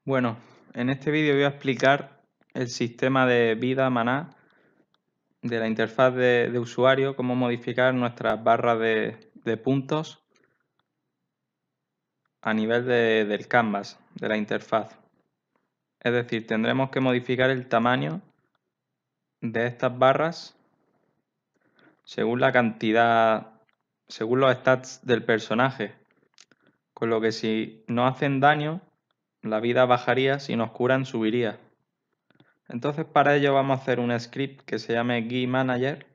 Bueno, en este vídeo voy a explicar el sistema de vida maná de la interfaz de usuario, cómo modificar nuestras barras de puntos a nivel del canvas, de la interfaz. Es decir, tendremos que modificar el tamaño de estas barras según la cantidad, según los stats del personaje. Con lo que si nos hacen daño, la vida bajaría, si nos curan, subiría. Entonces para ello vamos a hacer un script que se llame GUI-manager,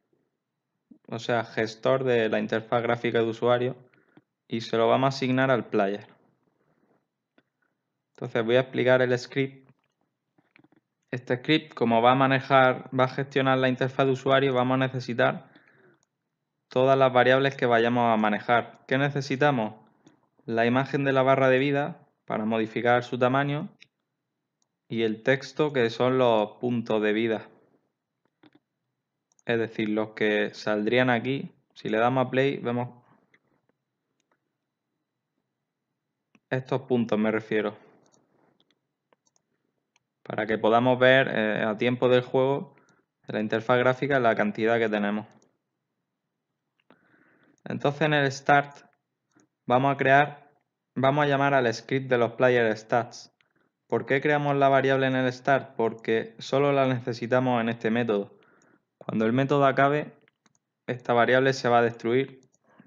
o sea, gestor de la interfaz gráfica de usuario, y se lo vamos a asignar al player. Entonces voy a explicar el script. Este script, como va a gestionar la interfaz de usuario, vamos a necesitar todas las variables que vayamos a manejar. ¿Qué necesitamos? La imagen de la barra de vida para modificar su tamaño y el texto, que son los puntos de vida. Es decir, los que saldrían aquí. Si le damos a play, vemos estos puntos, me refiero, para que podamos ver a tiempo del juego en la interfaz gráfica la cantidad que tenemos. Entonces en el start vamos a llamar al script de los player stats. ¿Por qué creamos la variable en el start? Porque solo la necesitamos en este método. Cuando el método acabe, esta variable se va a destruir,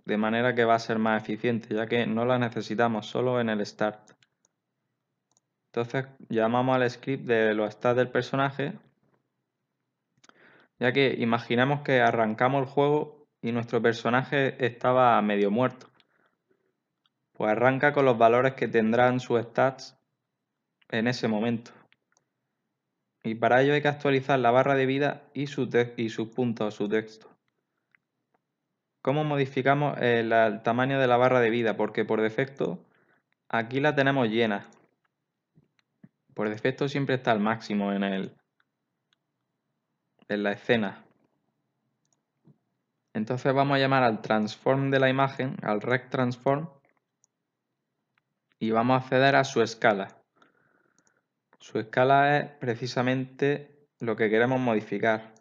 de manera que va a ser más eficiente, ya que no la necesitamos solo en el start. Entonces llamamos al script de los stats del personaje, ya que imaginemos que arrancamos el juego y nuestro personaje estaba medio muerto. Pues arranca con los valores que tendrán sus stats en ese momento. Y para ello hay que actualizar la barra de vida y sus puntos, su texto. ¿Cómo modificamos el tamaño de la barra de vida? Porque por defecto aquí la tenemos llena. Por defecto siempre está al máximo en la escena. Entonces vamos a llamar al transform de la imagen, al rect transform, y vamos a acceder a su escala. Su escala es precisamente lo que queremos modificar,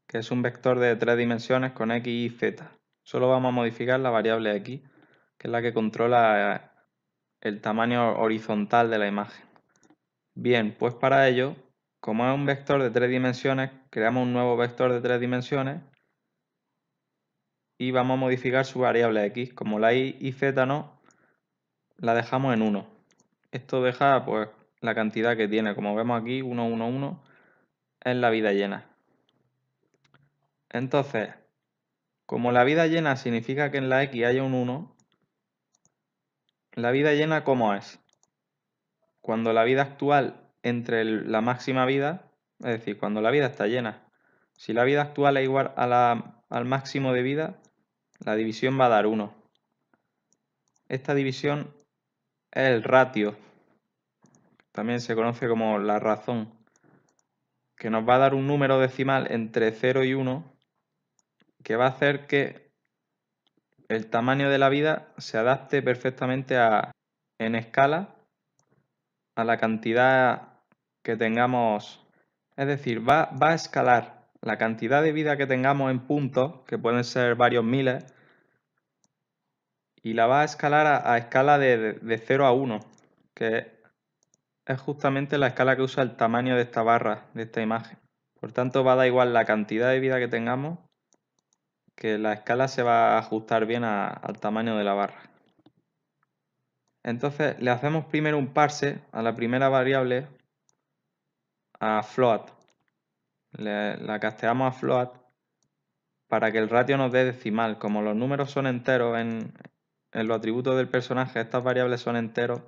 que es un vector de 3 dimensiones con x y z. Solo vamos a modificar la variable x, que es la que controla el tamaño horizontal de la imagen. Bien, pues para ello, como es un vector de 3 dimensiones, creamos un nuevo vector de 3 dimensiones y vamos a modificar su variable x. Como la y z no, la dejamos en 1. Esto deja pues la cantidad que tiene. Como vemos aquí, 1, 1, 1 es la vida llena. Entonces, como la vida llena significa que en la x haya un 1, la vida llena ¿cómo es? Cuando la vida actual entre la máxima vida, es decir, cuando la vida está llena. Si la vida actual es igual al máximo de vida, la división va a dar 1. Esta división es el ratio, también se conoce como la razón, que nos va a dar un número decimal entre 0 y 1, que va a hacer que el tamaño de la vida se adapte perfectamente en escala a la cantidad que tengamos. Es decir, va a escalar la cantidad de vida que tengamos en puntos, que pueden ser varios miles, y la va a escalar a escala de 0 a 1, que es justamente la escala que usa el tamaño de esta barra, de esta imagen. Por tanto, va a dar igual la cantidad de vida que tengamos, que la escala se va a ajustar bien al tamaño de la barra. Entonces, le hacemos primero un parse a la primera variable, a float. La casteamos a float para que el ratio nos dé decimal. Como los números son enteros en los atributos del personaje, estas variables son enteros,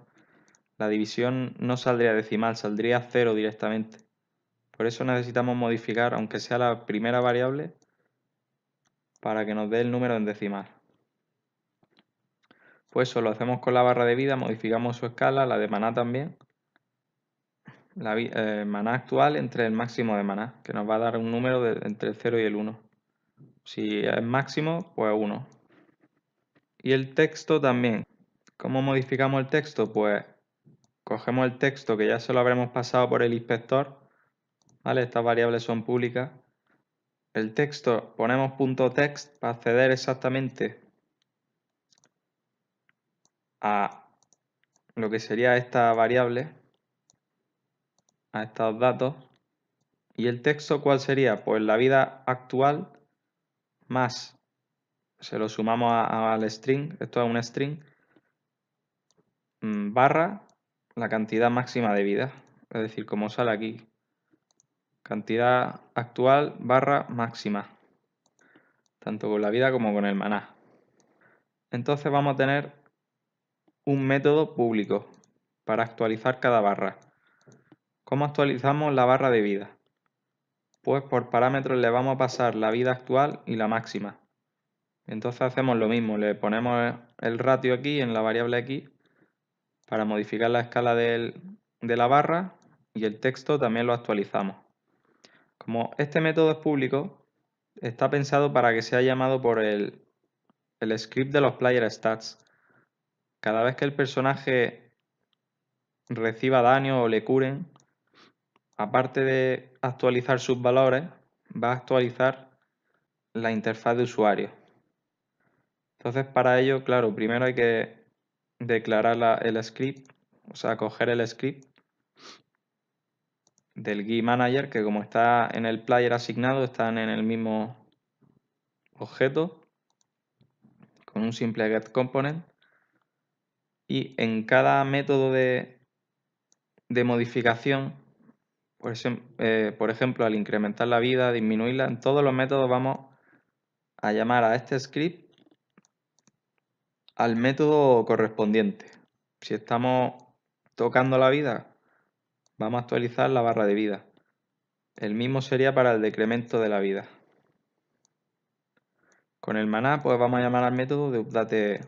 la división no saldría decimal, saldría 0 directamente. Por eso necesitamos modificar, aunque sea la primera variable, para que nos dé el número en decimal. Pues eso lo hacemos con la barra de vida, modificamos su escala, la de maná también. Maná actual entre el máximo de maná, que nos va a dar un número entre el 0 y el 1. Si es máximo, pues 1. Y el texto también. ¿Cómo modificamos el texto? Pues cogemos el texto que ya se lo habremos pasado por el inspector, ¿vale? Estas variables son públicas. El texto ponemos .text para acceder exactamente a lo que sería esta variable, a estos datos. ¿Y el texto cuál sería? Pues la vida actual más, se lo sumamos al string, esto es un string, barra la cantidad máxima de vida. Es decir, como sale aquí, cantidad actual barra máxima, tanto con la vida como con el maná. Entonces vamos a tener un método público para actualizar cada barra. ¿Cómo actualizamos la barra de vida? Pues por parámetros le vamos a pasar la vida actual y la máxima. Entonces hacemos lo mismo, le ponemos el ratio aquí en la variable aquí para modificar la escala de la barra y el texto también lo actualizamos. Como este método es público, está pensado para que sea llamado por el script de los player stats. Cada vez que el personaje reciba daño o le curen, aparte de actualizar sus valores, va a actualizar la interfaz de usuario. Entonces, para ello, claro, primero hay que declarar el script, o sea, coger el script del GUI Manager, que como está en el player asignado, están en el mismo objeto, con un simple getComponent. Y en cada método de modificación, por ejemplo, al incrementar la vida, disminuirla, en todos los métodos vamos a llamar a este script al método correspondiente. Si estamos tocando la vida, vamos a actualizar la barra de vida. El mismo sería para el decremento de la vida. Con el maná, pues vamos a llamar al método de update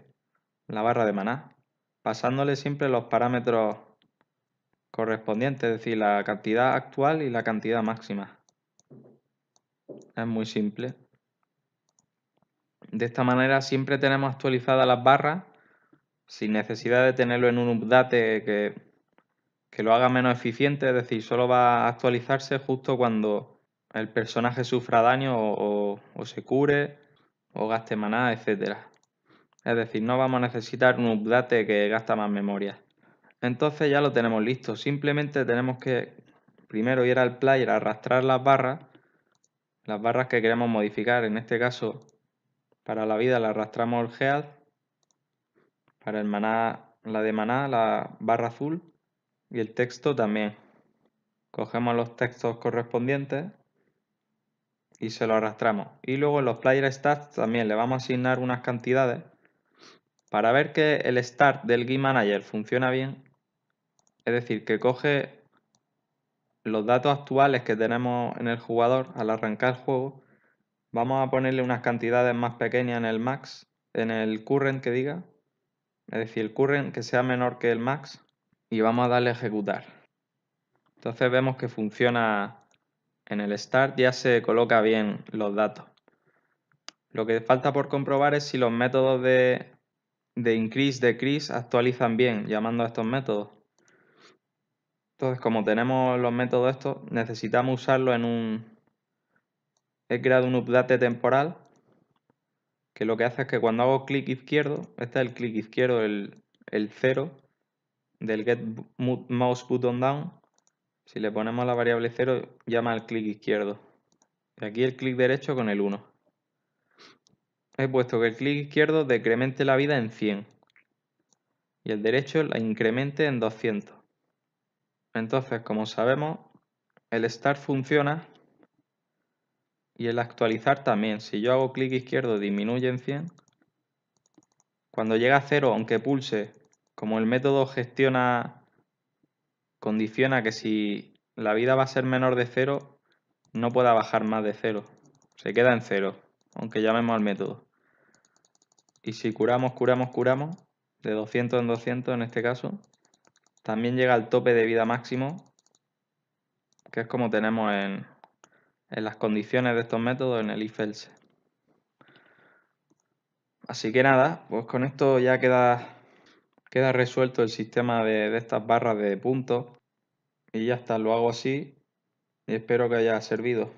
la barra de maná, pasándole siempre los parámetros correspondientes, es decir, la cantidad actual y la cantidad máxima. Es muy simple. De esta manera siempre tenemos actualizadas las barras sin necesidad de tenerlo en un update que lo haga menos eficiente, es decir, solo va a actualizarse justo cuando el personaje sufra daño o se cure o gaste maná, etcétera. Es decir, no vamos a necesitar un update que gasta más memoria. Entonces ya lo tenemos listo. Simplemente tenemos que primero ir al player a arrastrar las barras que queremos modificar. En este caso, para la vida la arrastramos el health, para el maná, la de maná, la barra azul y el texto también. Cogemos los textos correspondientes y se los arrastramos. Y luego en los player stats también le vamos a asignar unas cantidades para ver que el start del GUI Manager funciona bien. Es decir, que coge los datos actuales que tenemos en el jugador al arrancar el juego. Vamos a ponerle unas cantidades más pequeñas en el max, en el current que diga. Es decir, el current que sea menor que el max. Y vamos a darle a ejecutar. Entonces vemos que funciona en el start, ya se coloca bien los datos. Lo que falta por comprobar es si los métodos de increase, decrease actualizan bien llamando a estos métodos. Entonces, como tenemos los métodos estos, necesitamos usarlo en he creado un update temporal que lo que hace es que cuando hago clic izquierdo, este es el clic izquierdo, el 0 del get mouse button down. Si le ponemos la variable 0, llama al clic izquierdo. Y aquí el clic derecho con el 1. He puesto que el clic izquierdo decremente la vida en 100 y el derecho la incremente en 200. Entonces, como sabemos, el start funciona y el actualizar también. Si yo hago clic izquierdo disminuye en 100. Cuando llega a 0, aunque pulse, como el método condiciona que si la vida va a ser menor de 0, no pueda bajar más de 0. Se queda en 0, aunque llamemos al método. Y si curamos, de 200 en 200 en este caso, también llega al tope de vida máximo, que es como tenemos en las condiciones de estos métodos en el if-else. Así que nada, pues con esto ya queda Queda resuelto el sistema de estas barras de puntos. Y ya está, lo hago así y espero que haya servido.